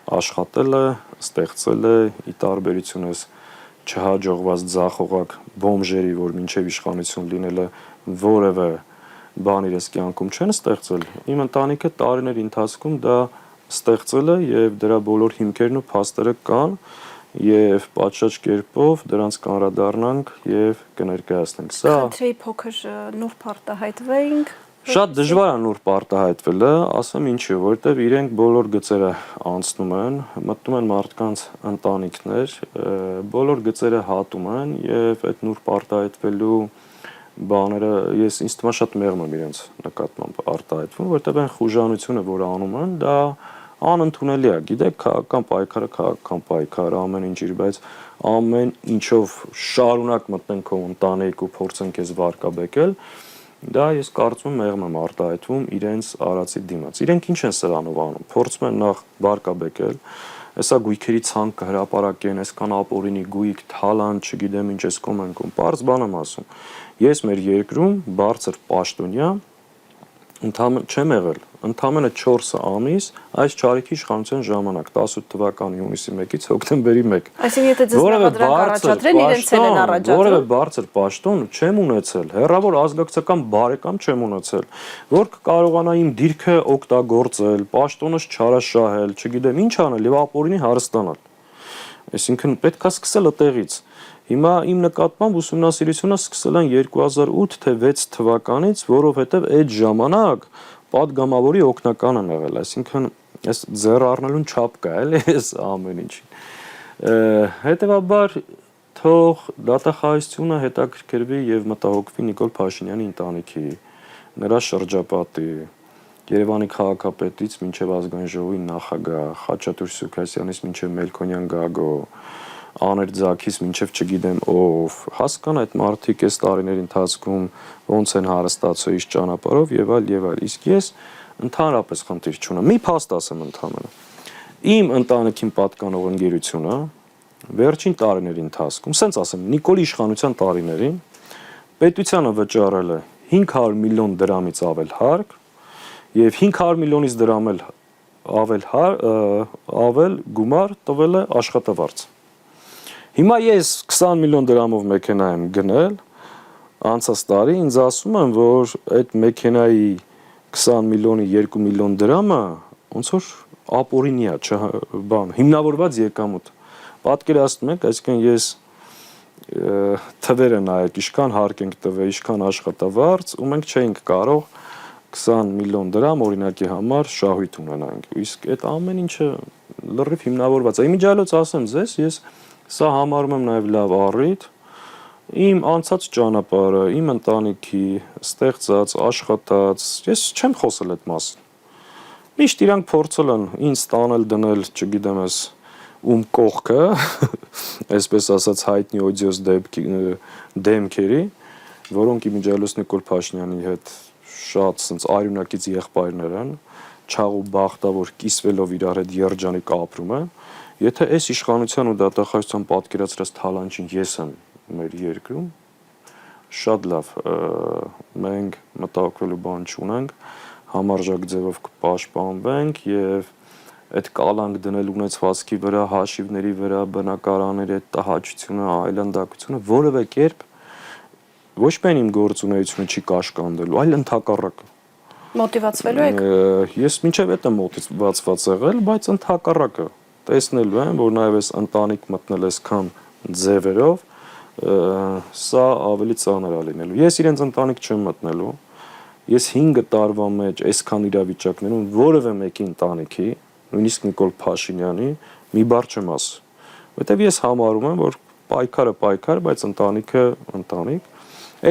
Speaker 2: աշխատել է, ստեղծել է ի տարբերություն էս չհաջողված ձախողակ բոմժերի, որ մինչև իշխանություն լինելը որևէ բան իրենց կյանքում չեն ստեղծել։ Իմ ընտանիքը տարիների ընթացքում դա ստեղծել է եւ դրա բոլոր հիմքերն ու փաստերը կան եւ պատշաճ կերպով դրանց կանրադառնանք եւ կներկայացնենք։ Սա
Speaker 1: Խնդրեի փոքր նուրբ արտահայտվեինք։
Speaker 2: Շատ դժվար է նուրբ արտահայտվելը, ասեմ ինչի, որովհետև իրենք բոլոր գծերը անցնում են, մտնում են մարդկանց ընտանիքներ, բոլոր գծերը հատում են եւ այդ նուրբ արտահայտվելու բաները ես ինձ թվում է շատ մեղմ եմ իրենց նկատմամբ արտահայտվում, որովհետև այն խուժանությունը, որ անում են, դա անընդունելի է, գիտեք, քաղաքական պայքար, ամեն ինչ իր, բայց ամեն ինչով շարունակ մտնենք քո ընտանիք ու փորձենք քեզ վարկաբեկել, դա ես կարծում եմ մեղմ եմ արտահայտվում իրենց արածի դիմաց։ Իրենք ինչ են սրանով անում։ Փորձում են նախ վարկաբեկել, հեսա գույքերի ցանկ կհրապարակեն, այսքան ապօրինի գույք, թալան, չգիտեմ ինչ էս կոմենկում։ Պարզ բան եմ ասում։ Ես մեր երկրում բարձր պաշտոնյա չեմ եղել, ընդամենը 4 ամիս այս ճարիքի իշխանության ժամանակ 18 թվականի հունիսի 1-ից հոկտեմբերի 1։
Speaker 1: Այսինքն եթե ձեզ մեղադրանք առաջադրեն, իրենց են առաջադրում։
Speaker 2: Որևէ բարձր պաշտոն չեմ ունեցել, հեռավոր ազգակցական բարեկամ չեմ ունեցել, որ կկարողանա իմ դիրքը օգտագործել, պաշտոնս չարաշահել, չգիտեմ ինչ անել եւ ապօրինի հարստանալ։ Այսինքն պետք է սկսել այդտեղից։ Հիմա իմ նկատմամբ ուսումնասիրությունը սկսել են 2008 թե 6 թվականից, որովհետև այդ ժամանակ պատգամավորի օգնական են եղել, այսինքն այս ձեռ առնելուն չափ կա, էլի, այս ամեն ինչին։ Հետևաբար թող դատախազությունը հետաքրքրվի եւ մտահոգվի Նիկոլ Փաշինյանի ընտանիքի, նրա շրջապատի, Երևանի քաղաքապետից մինչև ազգային ժողովի նախագահ, Խաչատուր Սուքասյանից մինչև Մելքոնյան Գագո, Աներ Ձաքից մինչև չգիտեմ ով, հասկան այդ մարդիկ այս տարիների ընթացքում ոնց են հարստացել իշ ճանապարհով եւ այլ եւ այլ։ Իսկ ես ընդհանրապես խնդիր չունեմ։ Մի փաստ ասեմ ընդհանրապես։ Իմ ընտանիքին պատկանող ընկերությունը վերջին տարիների ընթացքում, ասենց ասեմ, Նիկոլի իշխանության տարիներին պետությանը վճարել է 500 միլիոն դրամից ավել հարկ եւ 500 միլիոնից դրամ ավել գումար տվել է աշխատավարձ։ Հիմա ես 20 միլիոն դրամով մեքենա եմ գնել, անցած տարի ինձ ասում են, որ այդ մեքենայի 20 միլիոնի 2 միլիոն դրամը ոնց որ ապօրինի է, բան, հիմնավորված եկամուտ։ Պատկերացնում եք, այսինքն ես թվերը նայեք, ինչքան հարկ ենք տվել, ինչքան աշխատավարձ, ու մենք չէինք կարող 20 միլիոն դրամ օրինակի համար շահույթ ունենանք։ Իսկ այդ ամեն ինչը լրիվ հիմնավորված է։ Իմիջիալոց ասեմ ձեզ, ես սա համարում եմ նաև լավ առիթ իմ անցած ճանապարհը, իմ ընտանիքի ստեղծած, աշխատած, ես չեմ խոսել այդ մասին։ Միշտ իրանք փորձել են ինձ տանել, դնել, չգիտեմ ես ում կողքը, այսպես ասած հայտնի օդիոս դեմքերի, որոնք իմիջիալոց Նիկոլ Փաշինյանի հետ շատ սենց արյունակից եղբայրներ են, չաղ ու բախտավոր կիսվելով իրար հետ երջանիկ ապրում են։ Եթե այս իշխանության ու դատախազության պատկերացրած թալանչին ես եմ մեր երկրում, շատ լավ, մենք մտահոգվելու բան չունենք, համարժեք ձևով կպաշտպանվենք եւ այդ կալանք դնել ունեցվածքի վրա, հաշիվների վրա, բնակարանների այդ տհաճությունը, այլանդակությունը որևէ կերպ ոչ միայն իմ գործունեությունը չի կաշկանդելու, այլ ընդհակառակը։
Speaker 1: Մոտիվացվելու եք։
Speaker 2: Ես մինչև այդ եմ մոտիվացված եղել, բայց ընդհակառակը տեսնելու եմ, որ նաև այս ընտանիք մտնել այսքան ձևերով, սա ավելի ծանր է լինելու։ Ես իրենց ընտանիք չեմ մտնելու։ Ես 5 տարվա մեջ այսքան իրավիճակներում որևէ մեկի ընտանիքի, նույնիսկ Նիկոլ Փաշինյանի մի բառ չեմ ասի։ Որտեվ ես համարում եմ, որ պայքարը պայքար, բայց ընտանիքը ընտանիք։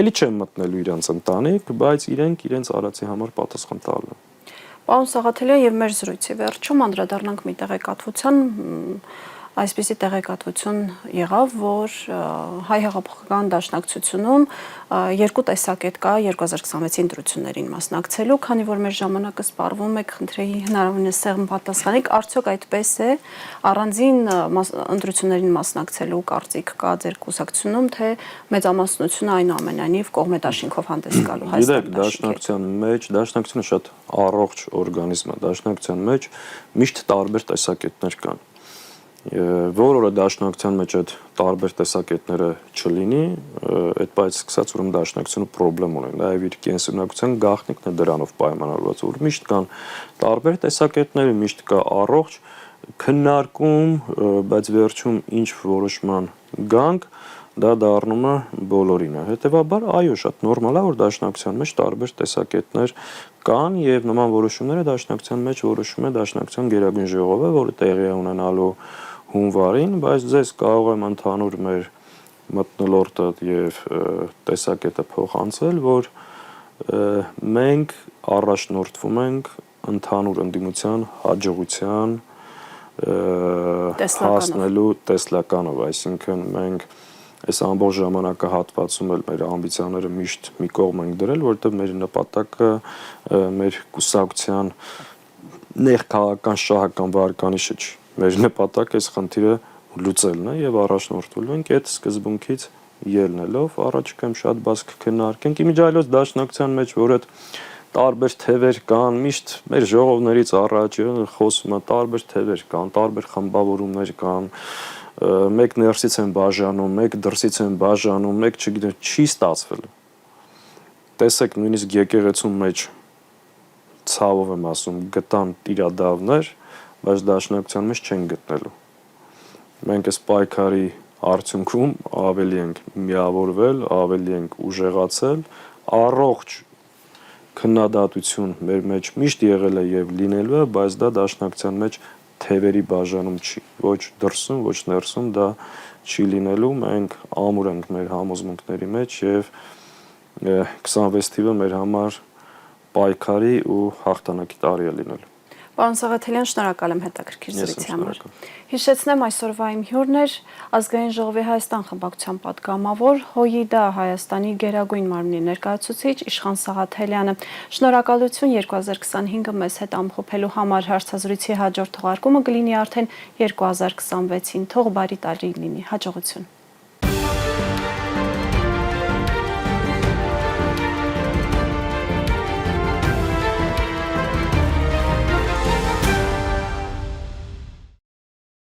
Speaker 2: Էլի չեմ մտնելու իրենց ընտանիք, բայց իրենք իրենց արածի համար պատասխան տալու։
Speaker 1: Պարոն Սաղաթելյան, եւ մեր զրույցի վերջում անդրադառնանք մի տեղեկատվության, այսպիսի տեղեկատվություն եղավ, որ Հայ հեղափոխական դաշնակցությունում երկու տեսակետ կա 2026-ի ընտրություններին մասնակցելու, քանի որ մեր ժամանակը սպառվում է, խնդրեի հնարավորինս սեղմ պատասխանեք, արդյոք այդպես է, առանձին ընտրություններին մասնակցելու կարծիք կա ձեր կուսակցությունում, թե մեծամասնությունը այնուամենայնիվ կողմե դաշինքով հանդես գալու
Speaker 2: Գիտեք, դաշնակցության մեջ, դաշնակցությունը շատ առողջ օրգանիզմ է, դաշնակցության մեջ միշտ տարբեր տեսակետներ կան։ Որ օրը դաշնակցության մեջ այդ տարբեր տեսակետները չլինի, այդ բայց սկսած ուրեմն դաշնակցությունը խնդրեմ ունի, նաև իր կենսունակության գաղտնիքն է դրանով պայմանավորված, որ միշտ կան տարբեր տեսակետներ, միշտ կա առողջ քննարկում, բայց վերջում ինչ որոշման գանք, դա դառնում է բոլորինը։ Հետևաբար, այո, շատ նորմալ է, որ դաշնակցության մեջ տարբեր տեսակետներ կան եւ նման որոշումները դաշնակցության մեջ որոշում է դաշնակցության գերագույն ժողովը, որը տեղի է ունենալու հունվարին, բայց ձեզ կարող եմ ընդհանուր մեր մթնոլորտը եւ տեսակետը փոխանցել, որ մենք առաջնորդվում ենք ընդհանուր ընդդիմության հաջողության հասնելու տեսլականով, այսինքն մենք այս ամբողջ ժամանակահատվածում էլ մեր ամբիցիաները միշտ մի կողմ ենք դրել, որովհետեւ մեր նպատակը մեր կուսակցության ներքաղաքական շահական վարկանիշը չի։ Մեր նպատակը այս խնդիրը լուծելն է եւ առաջնորդվելու ենք այդ սկզբունքից ելնելով, առաջիկայում շատ բաց կքննարկենք։ Իմիջիալոց դաշնակցության մեջ, որ այդ տարբեր թևեր կան, միշտ մեր ժողովներից առաջ խոսում է տարբեր թևեր կան, տարբեր խմբավորումներ կան, մեկ ներսից են բաժանում, մեկ դրսից են բաժանում, մեկ չգիտեմ, չի ստացվել։ Տեսեք, նույնիսկ եկեղեցու մեջ ցավով եմ ասում, գտան տիրադավներ, բայց դաշնակցության մեջ չեն գտնելու։ Մենք այս պայքարի արդյունքում ավելի ենք միավորվել, ավելի ենք ուժեղացել, առողջ քննադատություն մեր մեջ միշտ եղել է եւ լինելու է, բայց դա դաշնակցության մեջ թևերի բաժանում չի, ոչ դրսում, ոչ ներսում դա չի լինելու, մենք ամուր ենք մեր համոզմունքների մեջ եւ 26 թիվը մեր համար պայքարի ու հաղթանակի տարի է լինելու։
Speaker 1: Պարոն Սաղաթելյան, շնորհակալ եմ հետաքրքիր զրույցի համար։ Հիշեցնեմ, այսօրվա իմ հյուրն էր Ազգային ժողովի Հայաստան խմբակցության պատգամավոր, ՀՅԴ Հայաստանի գերագույն մարմնի ներկայացուցիչ Իշխան Սաղաթելյանը։ Շնորհակալություն 2025-ը մեզ հետ ամփոփելու համար, հարցազրույցի հաջորդ թողարկումը կլինի արդեն 2026-ին։ Թող բարի տարի լինի, հաջողություն։